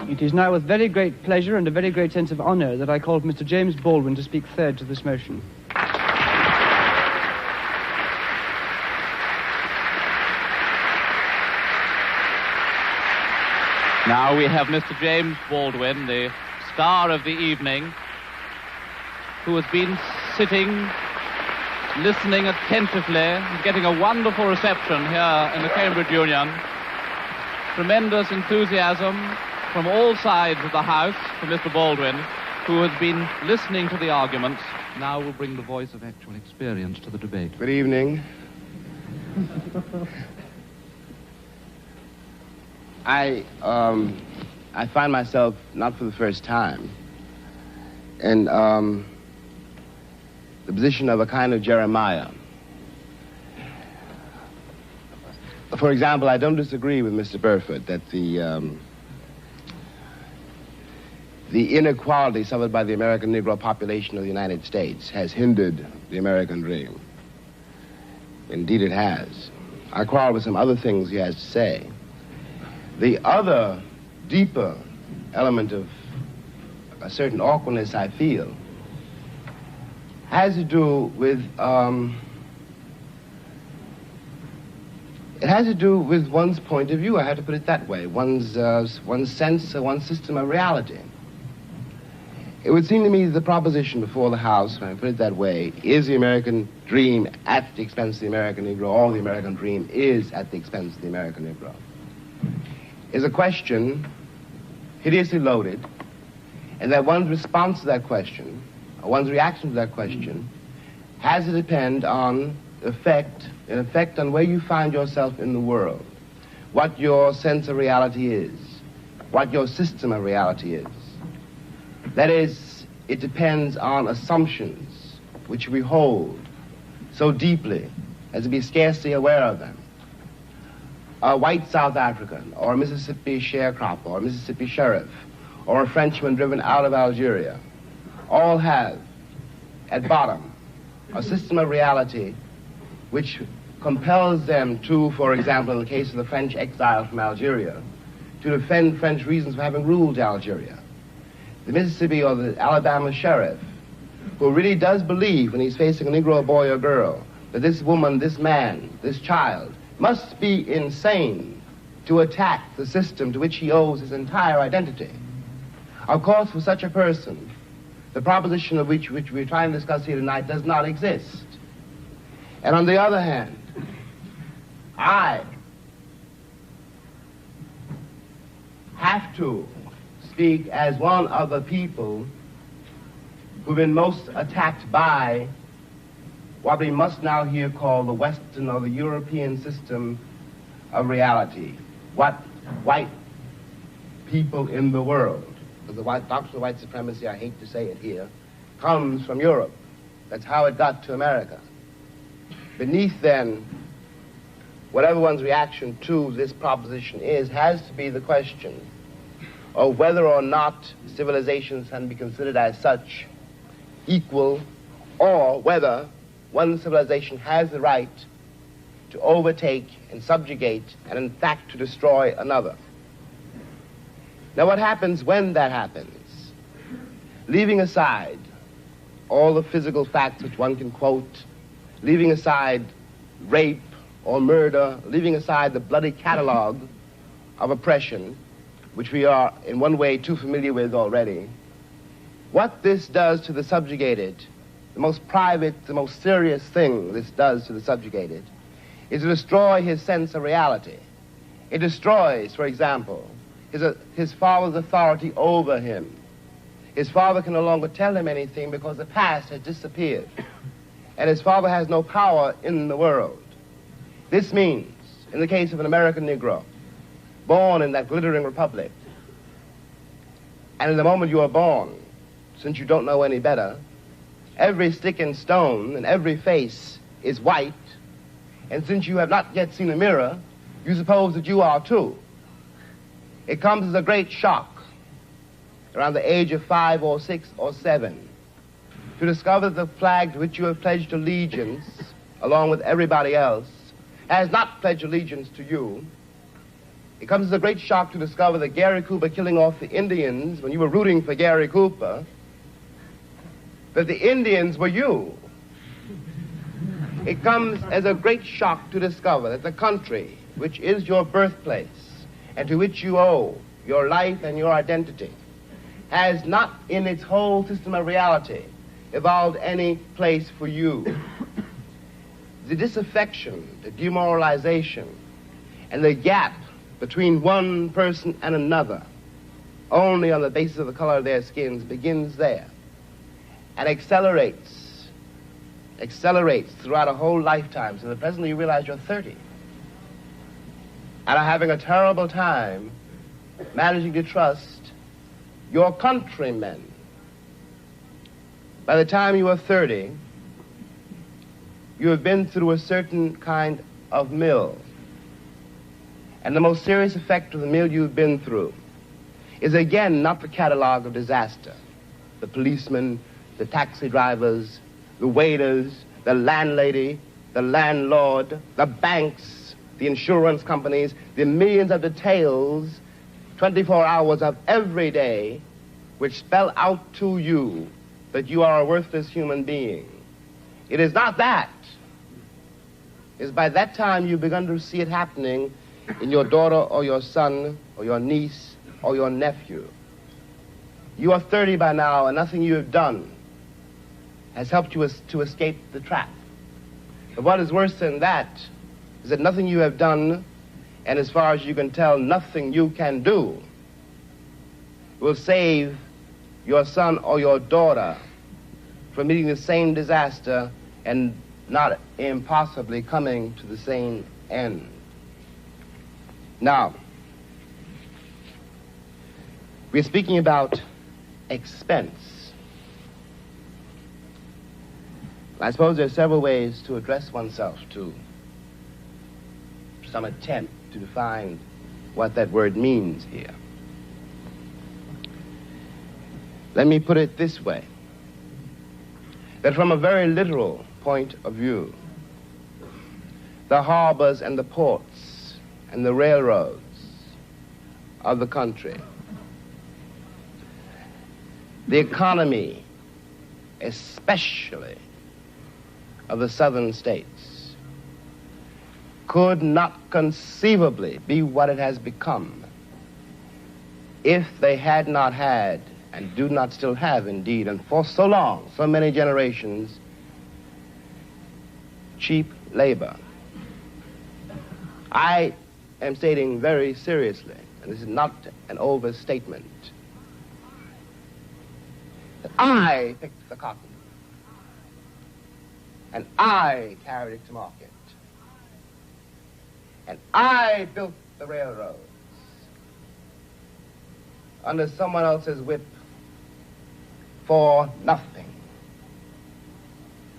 It is now with very great pleasure and a very great sense of honour that I call Mr. James Baldwin to speak third to this motion. Now we have Mr. James Baldwin, the star of the evening, who has been sitting, listening attentively, getting a wonderful reception here in the Cambridge Union. Tremendous enthusiasm from all sides of the House for Mr. Baldwin, who has been listening to the arguments. Now will bring the voice of actual experience to the debate. Good evening. I find myself, not for the first time, in the position of a kind of Jeremiah. For example, I don't disagree with Mr. Burford that the inequality suffered by the American Negro population of the United States has hindered the American dream. Indeed, it has. I quarrel with some other things he has to say. The other, deeper element of a certain awkwardness I feel has to do with it has to do with one's point of view. I have to put it that way. One's sense, one's system of reality. It would seem to me that the proposition before the House, when I put it that way, is the American dream at the expense of the American Negro, or the American dream is at the expense of the American Negro, is a question hideously loaded, and that one's response to that question, or one's reaction to that question, has to depend on an effect on where you find yourself in the world, what your sense of reality is, what your system of reality is. That is, it depends on assumptions which we hold so deeply as to be scarcely aware of them. A white South African, or a Mississippi sharecropper, or a Mississippi sheriff, or a Frenchman driven out of Algeria, all have, at bottom, a system of reality which compels them to, for example, in the case of the French exile from Algeria, to defend French reasons for having ruled Algeria. The Mississippi or the Alabama sheriff, who really does believe when he's facing a Negro boy or girl, that this woman, this man, this child, must be insane to attack the system to which he owes his entire identity. Of course, for such a person, the proposition of which we're trying to discuss here tonight does not exist. And on the other hand, I have to speak as one of the people who've been most attacked by what we must now here call the Western or the European system of reality. What white people in the world, because the doctrine of white supremacy, I hate to say it here, comes from Europe. That's how it got to America. Beneath, then, whatever one's reaction to this proposition is, has to be the question of whether or not civilizations can be considered as such equal, or whether one civilization has the right to overtake and subjugate and, in fact, to destroy another. Now, what happens when that happens? Leaving aside all the physical facts which one can quote, leaving aside rape or murder, leaving aside the bloody catalog of oppression, which we are in one way too familiar with already, what this does to the subjugated, the most private, the most serious thing this does to the subjugated, is to destroy his sense of reality. It destroys, for example, his father's authority over him. His father can no longer tell him anything because the past has disappeared, and his father has no power in the world. This means, in the case of an American Negro, born in that glittering republic, and in the moment you are born, since you don't know any better, every stick and stone and every face is white, and since you have not yet seen a mirror, you suppose that you are too. It comes as a great shock around the age of 5 or 6 or 7 to discover that the flag to which you have pledged allegiance, along with everybody else, has not pledged allegiance to you, It comes as a great shock to discover that Gary Cooper killing off the Indians, when you were rooting for Gary Cooper, that the Indians were you. It comes as a great shock to discover that the country, which is your birthplace, and to which you owe your life and your identity, has not in its whole system of reality evolved any place for you. The disaffection, the demoralization, and the gap between one person and another, only on the basis of the color of their skins, begins there and accelerates throughout a whole lifetime, so that presently you realize you're 30 and are having a terrible time managing to trust your countrymen. By the time you are 30, you have been through a certain kind of mill. And the most serious effect of the mill you've been through is, again, not the catalog of disaster. The policemen, the taxi drivers, the waiters, the landlady, the landlord, the banks, the insurance companies, the millions of details, 24 hours of every day, which spell out to you that you are a worthless human being. It is not that. It is by that time you've begun to see it happening in your daughter or your son or your niece or your nephew. You are 30 by now, and nothing you have done has helped you to escape the trap. But what is worse than that is that nothing you have done, and as far as you can tell, nothing you can do, will save your son or your daughter from meeting the same disaster and not impossibly coming to the same end. Now, we're speaking about expense. I suppose there are several ways to address oneself to some attempt to define what that word means here. Let me put it this way, that from a very literal point of view, the harbors and the ports and the railroads of the country, the economy, especially of the southern states, could not conceivably be what it has become if they had not had, and do not still have indeed, and for so long, so many generations, cheap labor. I am stating very seriously, and this is not an overstatement, that I picked the cotton, and I carried it to market, and I built the railroads under someone else's whip for nothing.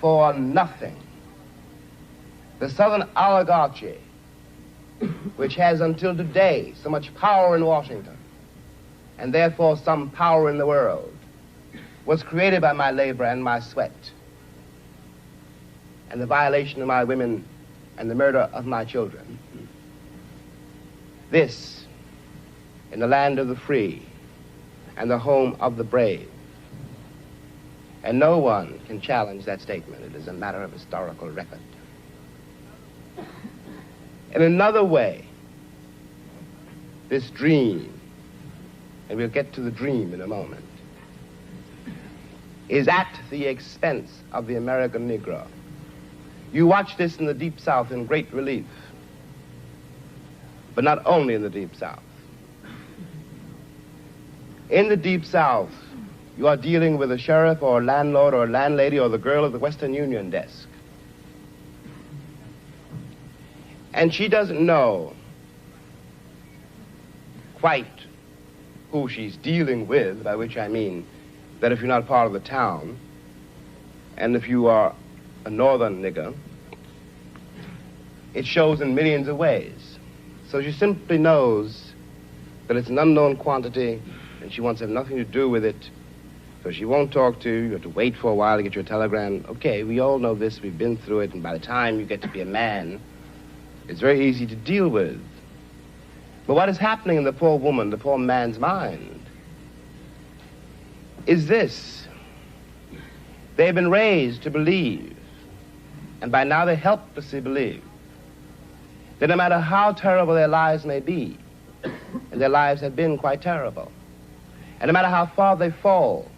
For nothing. The Southern oligarchy, which has until today so much power in Washington, and therefore some power in the world, was created by my labor and my sweat, and the violation of my women and the murder of my children. This, in the land of the free and the home of the brave. And no one can challenge that statement. It is a matter of historical record. In another way, this dream, and we'll get to the dream in a moment, is at the expense of the American Negro. You watch this in the Deep South in great relief, but not only in the Deep South. In the Deep South, you are dealing with a sheriff or a landlord or a landlady or the girl at the Western Union desk. And she doesn't know quite who she's dealing with, by which I mean that if you're not part of the town, and if you are a northern nigger, it shows in millions of ways. So she simply knows that it's an unknown quantity, and she wants to have nothing to do with it. So she won't talk to you. You have to wait for a while to get your telegram. Okay, we all know this. We've been through it. And by the time you get to be a man, it's very easy to deal with. But what is happening in the poor woman, the poor man's mind, is this. They've been raised to believe, and by now they helplessly believe, that no matter how terrible their lives may be, and their lives have been quite terrible, and no matter how far they fall,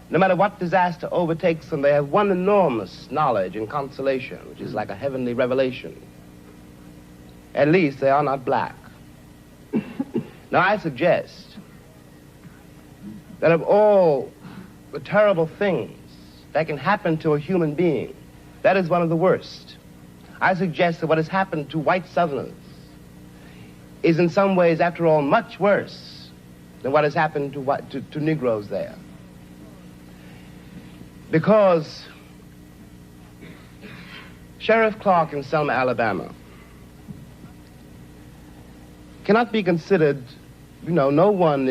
no matter what disaster overtakes them, they have one enormous knowledge and consolation, which is like a heavenly revelation. At least they are not black. Now I suggest that of all the terrible things that can happen to a human being, that is one of the worst. I suggest that what has happened to white Southerners is in some ways, after all, much worse than what has happened to Negroes there. Because Sheriff Clark in Selma, Alabama, cannot be considered, no one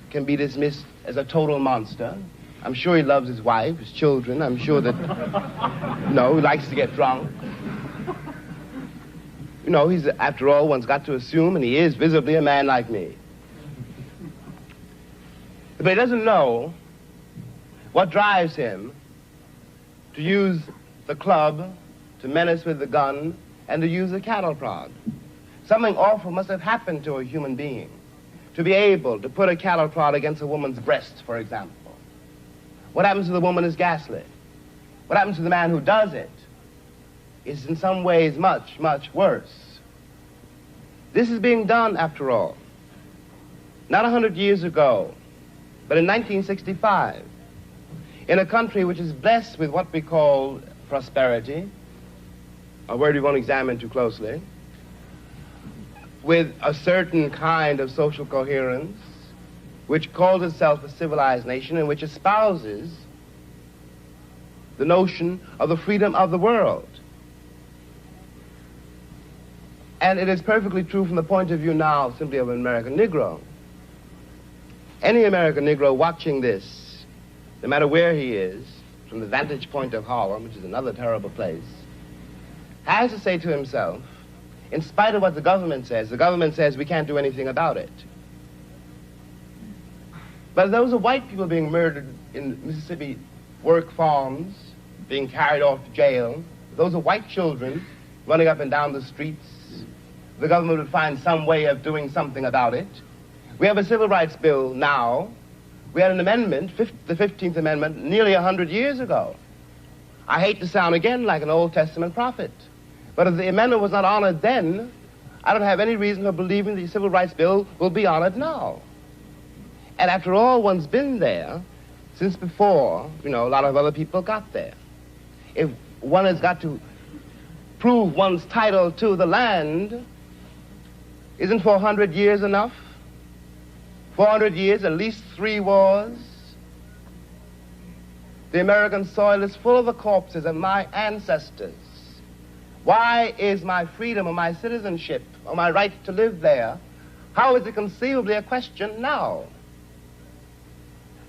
can be dismissed as a total monster. I'm sure he loves his wife, his children. I'm sure that, he likes to get drunk. He's, after all, one's got to assume, and he is visibly a man like me. But he doesn't know what drives him to use the club, to menace with the gun, and to use the cattle prod. Something awful must have happened to a human being to be able to put a cattle prod against a woman's breast, for example. What happens to the woman is ghastly. What happens to the man who does it is in some ways much, much worse. This is being done, after all, not 100 years ago, but in 1965, in a country which is blessed with what we call prosperity, a word we won't examine too closely, with a certain kind of social coherence, which calls itself a civilized nation and which espouses the notion of the freedom of the world. And it is perfectly true from the point of view now simply of an American Negro. Any American Negro watching this, no matter where he is, from the vantage point of Harlem, which is another terrible place, has to say to himself, in spite of what the government says we can't do anything about it. But those are white people being murdered in Mississippi work farms, being carried off to jail. Those are white children running up and down the streets. The government would find some way of doing something about it. We have a civil rights bill now. We had an amendment, the 15th Amendment, nearly 100 years ago. I hate to sound again like an Old Testament prophet, but if the amendment was not honored then, I don't have any reason for believing the civil rights bill will be honored now. And after all, one's been there since before, a lot of other people got there. If one has got to prove one's title to the land, isn't 400 years enough? 400 years, at least 3 wars. The American soil is full of the corpses of my ancestors. Why is my freedom or my citizenship or my right to live there, how is it conceivably a question now?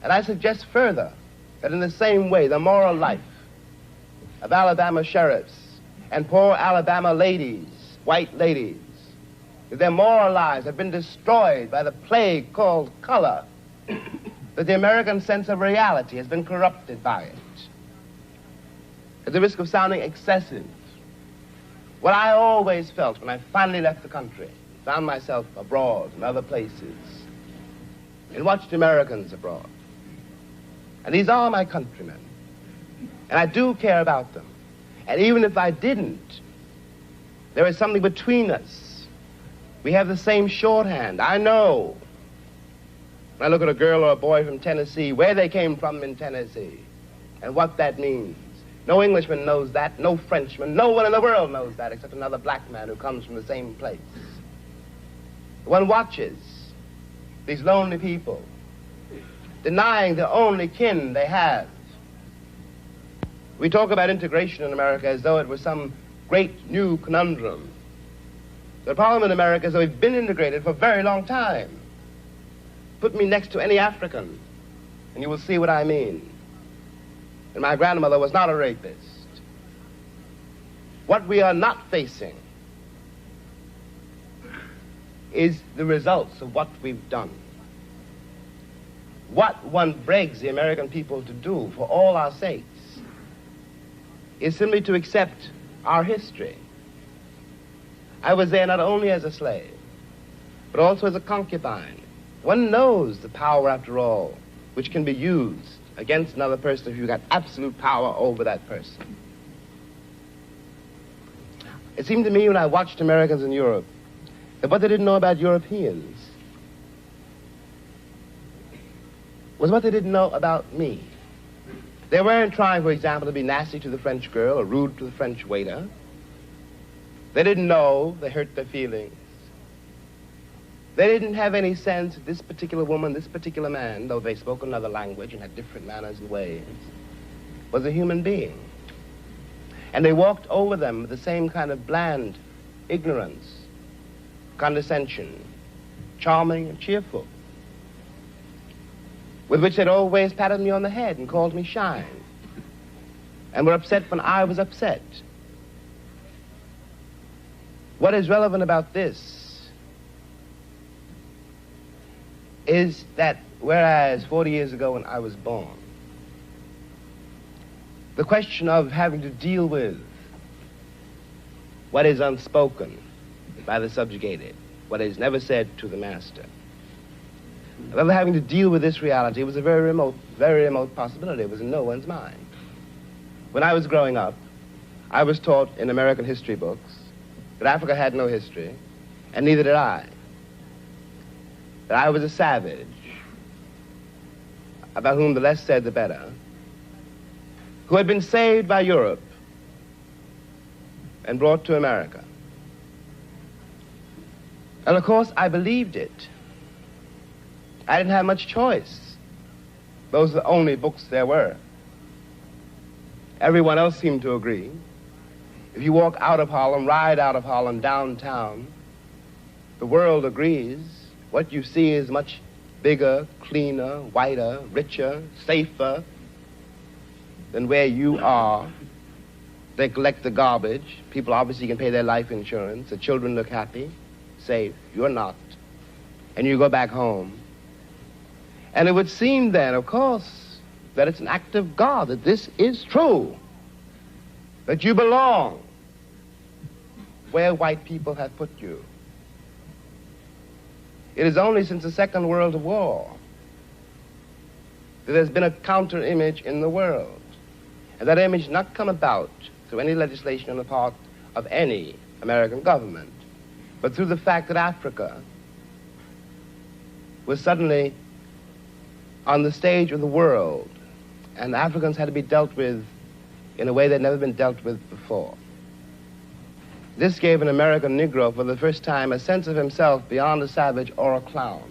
And I suggest further that in the same way, the moral life of Alabama sheriffs and poor Alabama ladies, white ladies, their moral lives have been destroyed by the plague called color, that the American sense of reality has been corrupted by it. At the risk of sounding excessive, what I always felt when I finally left the country, found myself abroad in other places, and watched Americans abroad. And these are my countrymen, and I do care about them. And even if I didn't, there is something between us. We have the same shorthand. I know, when I look at a girl or a boy from Tennessee, where they came from in Tennessee, and what that means. No Englishman knows that, no Frenchman, no one in the world knows that except another black man who comes from the same place. One watches these lonely people denying the only kin they have. We talk about integration in America as though it was some great new conundrum. The problem in America is that we've been integrated for a very long time. Put me next to any African, and you will see what I mean. And my grandmother was not a rapist. What we are not facing is the results of what we've done. What one begs the American people to do for all our sakes is simply to accept our history. I was there not only as a slave, but also as a concubine. One knows the power, after all, which can be used against another person if you've got absolute power over that person. It seemed to me when I watched Americans in Europe that what they didn't know about Europeans was what they didn't know about me. They weren't trying, for example, to be nasty to the French girl or rude to the French waiter. They didn't know they hurt their feelings. They didn't have any sense that this particular woman, this particular man, though they spoke another language and had different manners and ways, was a human being. And they walked over them with the same kind of bland ignorance, condescension, charming and cheerful, with which they'd always patted me on the head and called me shine, and were upset when I was upset. What is relevant about this is that whereas 40 years ago when I was born, the question of having to deal with what is unspoken by the subjugated, what is never said to the master, of having to deal with this reality was a very remote possibility. It was in no one's mind. When I was growing up, I was taught in American history books that Africa had no history, and neither did I. That I was a savage, about whom the less said the better, who had been saved by Europe and brought to America. And of course, I believed it. I didn't have much choice. Those are the only books there were. Everyone else seemed to agree. If you walk out of Harlem, ride out of Harlem downtown, the world agrees. What you see is much bigger, cleaner, whiter, richer, safer than where you are. They collect the garbage. People obviously can pay their life insurance. The children look happy, safe. You're not. And you go back home. And it would seem then, of course, that it's an act of God, that this is true, that you belong where white people have put you. It is only since the Second World War that there's been a counter-image in the world. And that image not come about through any legislation on the part of any American government, but through the fact that Africa was suddenly on the stage of the world, and Africans had to be dealt with in a way that had never been dealt with before. This gave an American Negro for the first time a sense of himself beyond a savage or a clown.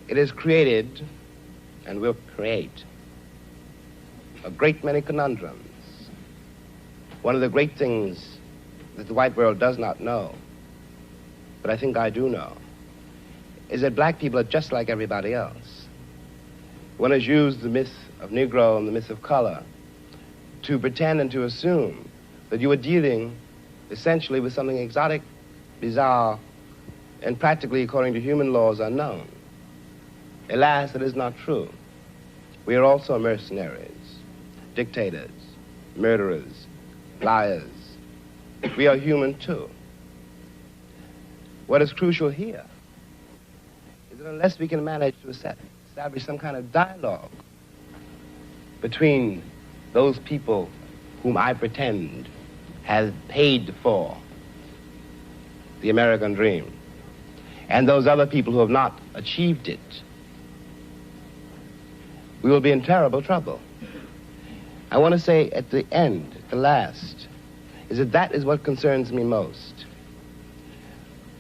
It has created, and will create, a great many conundrums. One of the great things that the white world does not know, but I think I do know, is that black people are just like everybody else. One has used the myth of Negro and the myth of color to pretend and to assume that you are dealing essentially with something exotic, bizarre, and practically, according to human laws, unknown. Alas, that is not true. We are also mercenaries, dictators, murderers, liars. We are human too. What is crucial here is that unless we can manage to establish some kind of dialogue between those people whom I pretend have paid for the American dream and those other people who have not achieved it, we will be in terrible trouble. I want to say at the end, at the last, is that that is what concerns me most.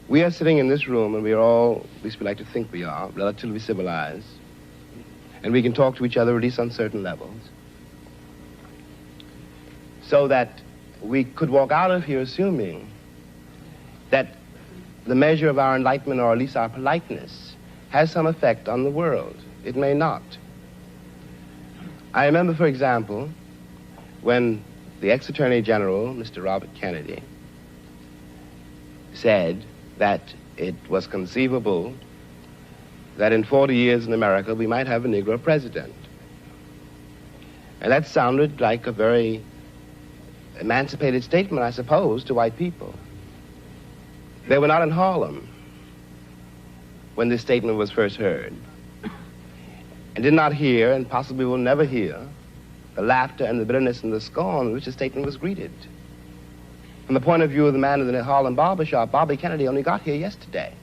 We are sitting in this room, and we are all, at least we like to think we are, relatively civilized, and we can talk to each other at least on certain levels, so that we could walk out of here assuming that the measure of our enlightenment, or at least our politeness, has some effect on the world. It may not. I remember, for example, when the ex-Attorney General, Mr. Robert Kennedy, said that it was conceivable that in 40 years in America we might have a Negro president. And that sounded like a very emancipated statement, I suppose, to white people. They were not in Harlem when this statement was first heard, and did not hear, and possibly will never hear, the laughter and the bitterness and the scorn with which the statement was greeted. From the point of view of the man in the Harlem barbershop, Bobby Kennedy only got here yesterday.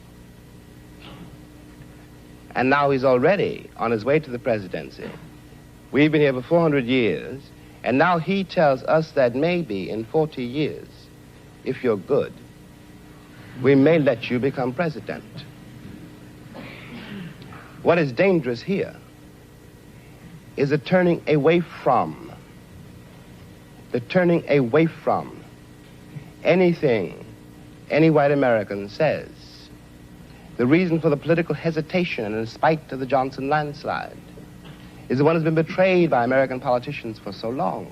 And now he's already on his way to the presidency. We've been here for 400 years, and now he tells us that maybe in 40 years, if you're good, we may let you become president. What is dangerous here is the turning away from anything any white American says. The reason for the political hesitation and in spite of the Johnson landslide is the one who's been betrayed by American politicians for so long.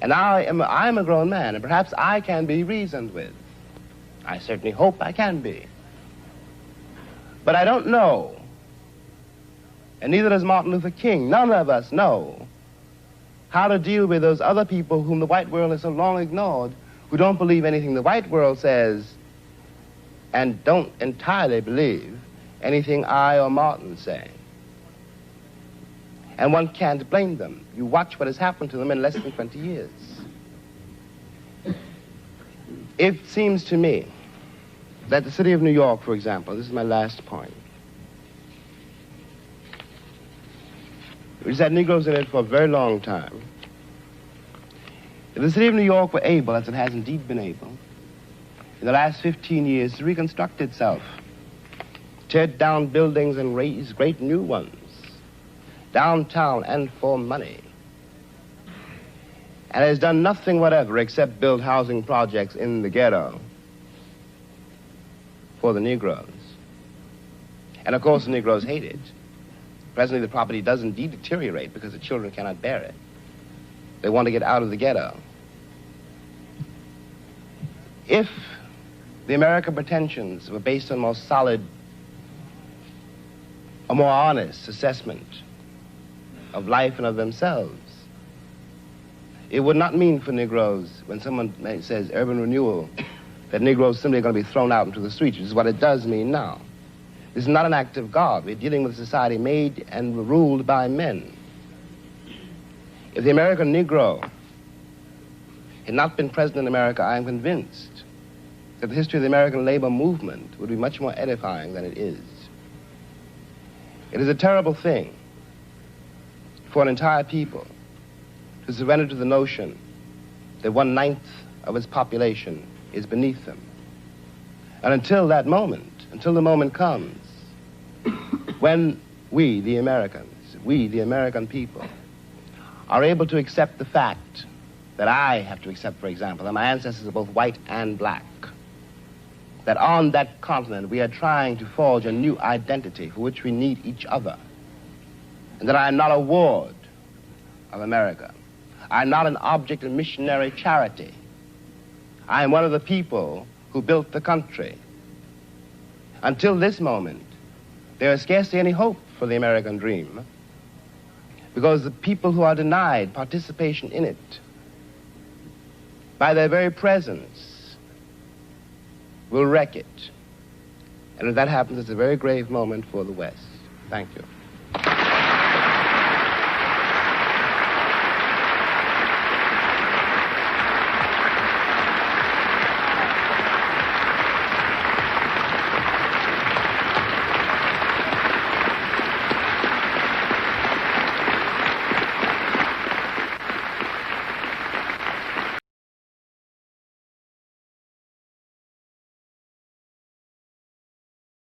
And I'm a grown man, and perhaps I can be reasoned with. I certainly hope I can be. But I don't know, and neither does Martin Luther King. None of us know how to deal with those other people whom the white world has so long ignored, who don't believe anything the white world says and don't entirely believe anything I or Martin say. And one can't blame them. You watch what has happened to them in less than 20 years. It seems to me that the city of New York, for example, this is my last point, which has had Negroes in it for a very long time. If the city of New York were able, as it has indeed been able, in the last 15 years to reconstruct itself, tear down buildings and raise great new ones, downtown and for money, and has done nothing whatever except build housing projects in the ghetto for the Negroes. And of course the Negroes hate it. Presently the property does indeed deteriorate because the children cannot bear it. They want to get out of the ghetto. If the American pretensions were based on a more solid, a more honest assessment of life and of themselves, it would not mean for Negroes, when someone says urban renewal, that Negroes simply are going to be thrown out into the streets, which is what it does mean now. This is not an act of God. We're dealing with a society made and ruled by men. If the American Negro had not been present in America, I am convinced that the history of the American labor movement would be much more edifying than it is. It is a terrible thing for an entire people to surrender to the notion that 1/9 of its population is beneath them. And until that moment, until the moment comes when we, the American people, are able to accept the fact that I have to accept, for example, that my ancestors are both white and black, that on that continent we are trying to forge a new identity for which we need each other, and that I am not a ward of America. I am not an object of missionary charity. I am one of the people who built the country. Until this moment, there is scarcely any hope for the American dream, because the people who are denied participation in it, by their very presence, will wreck it. And if that happens, it's a very grave moment for the West. Thank you.